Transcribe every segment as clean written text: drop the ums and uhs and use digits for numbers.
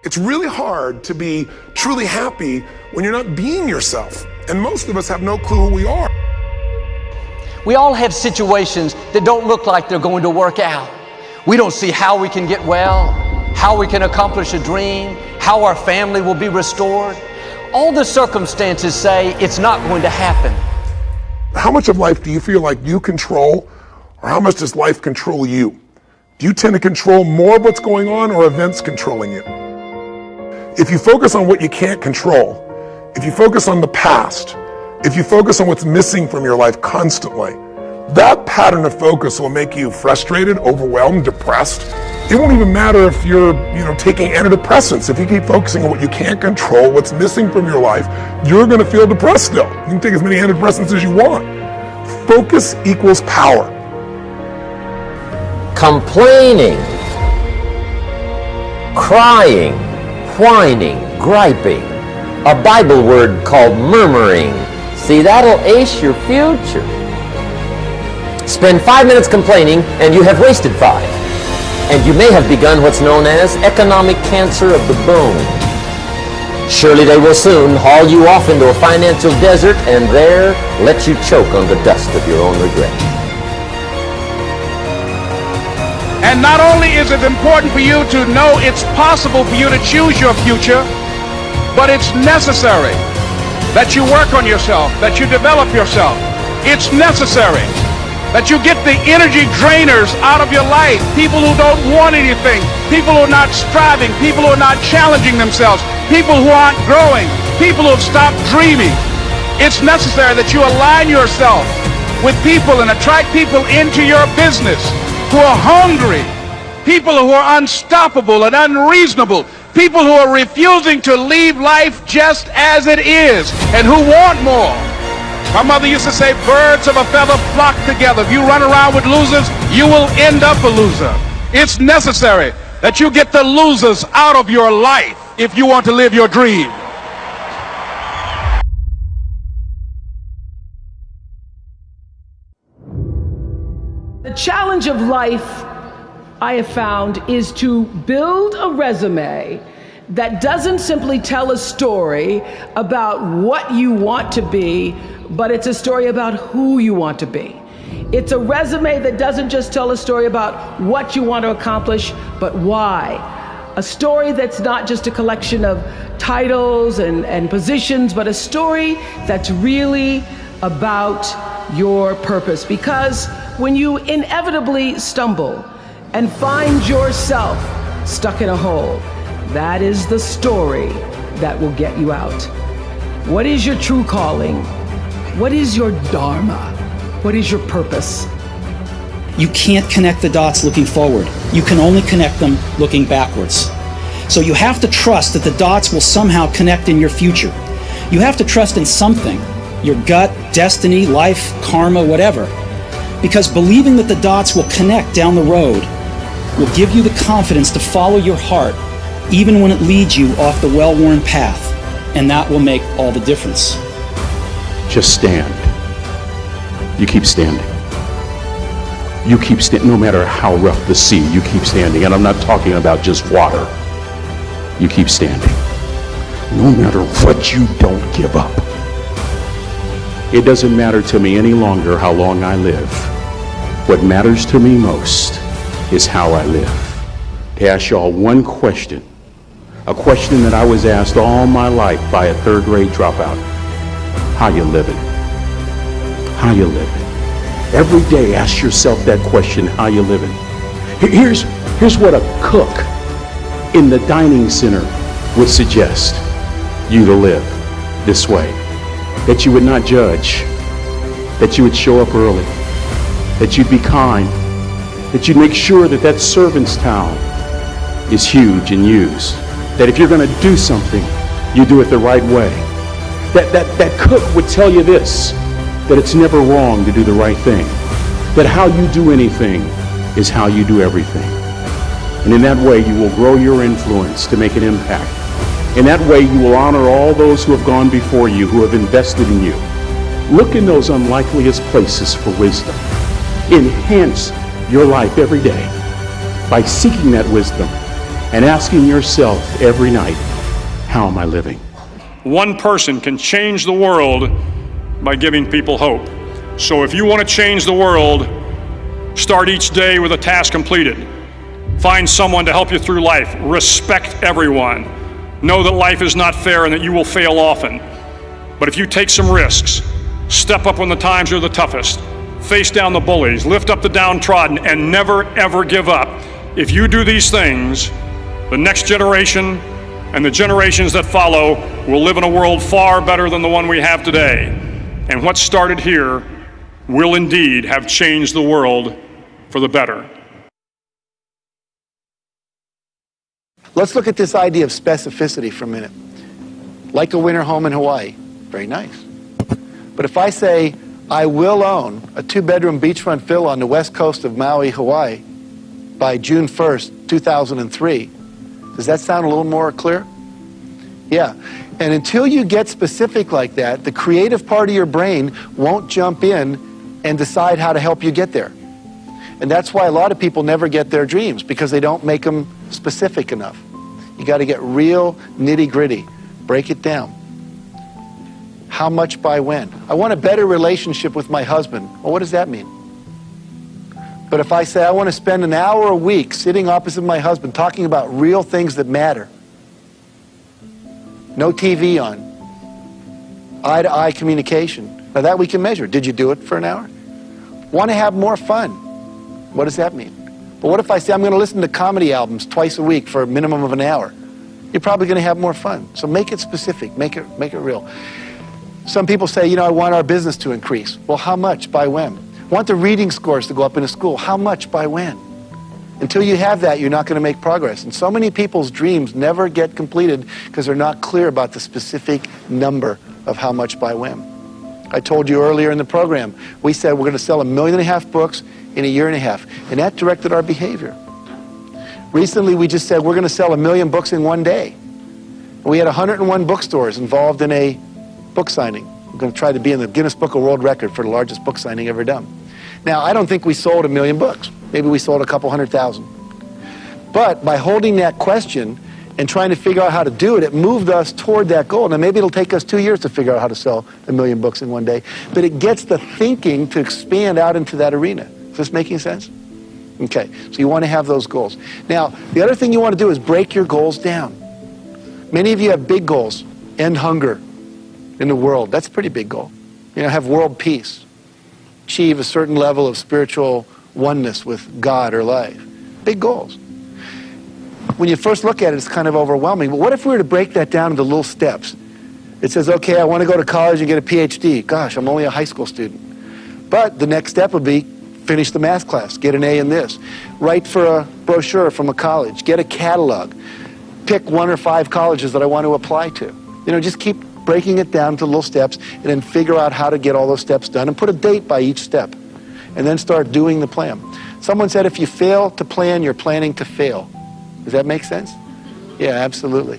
It's really hard to be truly happy when you're not being yourself. And most of us have no clue who we are. We all have situations that don't look like they're going to work out. We don't see how we can get well, how we can accomplish a dream, how our family will be restored. All the circumstances say it's not going to happen. How much of life do you feel like you control, or how much does life control you? Do you tend to control more of what's going on, or events controlling you? If you focus on what you can't control, if you focus on the past, if you focus on what's missing from your life constantly, that pattern of focus will make you frustrated, overwhelmed, depressed. It won't even matter if you're, taking antidepressants. If you keep focusing on what you can't control, what's missing from your life, you're going to feel depressed still. You can take as many antidepressants as you want. Focus equals power. Complaining, crying, whining, griping, a Bible word called murmuring. See, that'll ace your future. Spend 5 minutes complaining and you have wasted 5. And you may have begun what's known as economic cancer of the bone. Surely they will soon haul you off into a financial desert and there let you choke on the dust of your own regret. And not only is it important for you to know it's possible for you to choose your future, but it's necessary that you work on yourself, that you develop yourself. It's necessary that you get the energy drainers out of your life, people who don't want anything, people who are not striving, people who are not challenging themselves, people who aren't growing, people who have stopped dreaming. It's necessary that you align yourself with people and attract people into your business who are hungry, people who are unstoppable and unreasonable, people who are refusing to leave life just as it is and who want more. My mother used to say, birds of a feather flock together. If you run around with losers, you will end up a loser. It's necessary that you get the losers out of your life if you want to live your dream. The challenge of life, I have found, is to build a resume that doesn't simply tell a story about what you want to be, but it's a story about who you want to be. It's a resume that doesn't just tell a story about what you want to accomplish, but why. A story that's not just a collection of titles and positions, but a story that's really about your purpose. Because when you inevitably stumble and find yourself stuck in a hole, that is the story that will get you out. What is your true calling? What is your dharma? What is your purpose? You can't connect the dots looking forward. You can only connect them looking backwards. So you have to trust that the dots will somehow connect in your future. You have to trust in something, your gut, destiny, life, karma, whatever. Because believing that the dots will connect down the road will give you the confidence to follow your heart, even when it leads you off the well-worn path. And that will make all the difference. Just stand. You keep standing. You keep standing, no matter how rough the sea, you keep standing. And I'm not talking about just water. You keep standing. No matter what, you don't give up. It doesn't matter to me any longer how long I live. What matters to me most is how I live. To ask y'all one question, a question that I was asked all my life by a third-grade dropout. How you living? How you living? Every day ask yourself that question, how you living? Here's what a cook in the dining center would suggest you to live this way. That you would not judge, that you would show up early, that you'd be kind, that you'd make sure that that servant's towel is huge and used, that if you're going to do something, you do it the right way. That cook would tell you this, that it's never wrong to do the right thing, that how you do anything is how you do everything. And in that way, you will grow your influence to make an impact. In that way, you will honor all those who have gone before you, who have invested in you. Look in those unlikeliest places for wisdom. Enhance your life every day by seeking that wisdom and asking yourself every night, how am I living? One person can change the world by giving people hope. So if you want to change the world, start each day with a task completed. Find someone to help you through life. Respect everyone. Know that life is not fair and that you will fail often. But if you take some risks, step up when the times are the toughest, face down the bullies, lift up the downtrodden, and never ever give up. If you do these things, the next generation and the generations that follow will live in a world far better than the one we have today. And what started here will indeed have changed the world for the better. Let's look at this idea of specificity for a minute. Like a winter home in Hawaii, very nice. But if I say, I will own a 2-bedroom beachfront villa on the west coast of Maui, Hawaii by June 1st, 2003, does that sound a little more clear? Yeah. And until you get specific like that, the creative part of your brain won't jump in and decide how to help you get there. And that's why a lot of people never get their dreams, because they don't make them specific enough. You got to get real nitty-gritty. Break it down. How much by when? I want a better relationship with my husband. Well, what does that mean? But if I say I want to spend an hour a week sitting opposite my husband talking about real things that matter, no TV on, eye-to-eye communication. Now that we can measure. Did you do it for an hour? Want to have more fun. What does that mean? But what if I say I'm going to listen to comedy albums twice a week for a minimum of an hour? You're probably going to have more fun. So make it specific. Make it real. Some people say, you know, I want our business to increase. Well, how much? By when? I want the reading scores to go up in a school. How much? By when? Until you have that, you're not going to make progress. And so many people's dreams never get completed because they're not clear about the specific number of how much by when. I told you earlier in the program, we said we're going to sell 1.5 million books in 1.5 years, and that directed our behavior. Recently, we just said we're going to sell 1 million books in one day. We had 101 bookstores involved in a book signing. We're going to try to be in the Guinness Book of World Record for the largest book signing ever done. Now, I don't think we sold 1 million books. Maybe we sold a couple 100,000. But by holding that question and trying to figure out how to do it, it moved us toward that goal. Now, maybe it'll take us 2 years to figure out how to sell 1 million books in one day, but it gets the thinking to expand out into that arena. Is this making sense? Okay, so you want to have those goals. Now, the other thing you want to do is break your goals down. Many of you have big goals. End hunger in the world. That's a pretty big goal. You know, have world peace. Achieve a certain level of spiritual oneness with God or life. Big goals. When you first look at it, it's kind of overwhelming. But what if we were to break that down into little steps? It says, okay, I want to go to college and get a PhD. Gosh, I'm only a high school student. But the next step would be finish the math class, get an A in this. Write for a brochure from a college. Get a catalog. Pick 1 or 5 colleges that I want to apply to. You know, just keep breaking it down to little steps and then figure out how to get all those steps done and put a date by each step. And then start doing the plan. Someone said if you fail to plan, you're planning to fail. Does that make sense? Yeah, absolutely.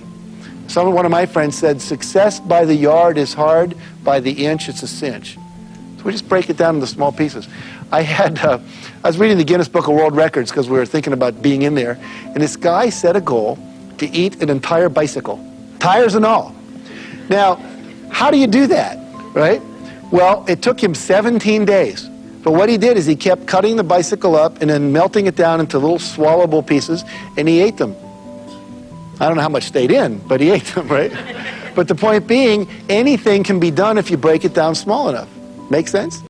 One of my friends said, success by the yard is hard, by the inch it's a cinch. So we just break it down into small pieces. I was reading the Guinness Book of World Records because we were thinking about being in there, and this guy set a goal to eat an entire bicycle, tires and all. Now, how do you do that, right? Well, it took him 17 days. But what he did is he kept cutting the bicycle up and then melting it down into little swallowable pieces, and he ate them. I don't know how much stayed in, but he ate them, right? But the point being, anything can be done if you break it down small enough. Make sense?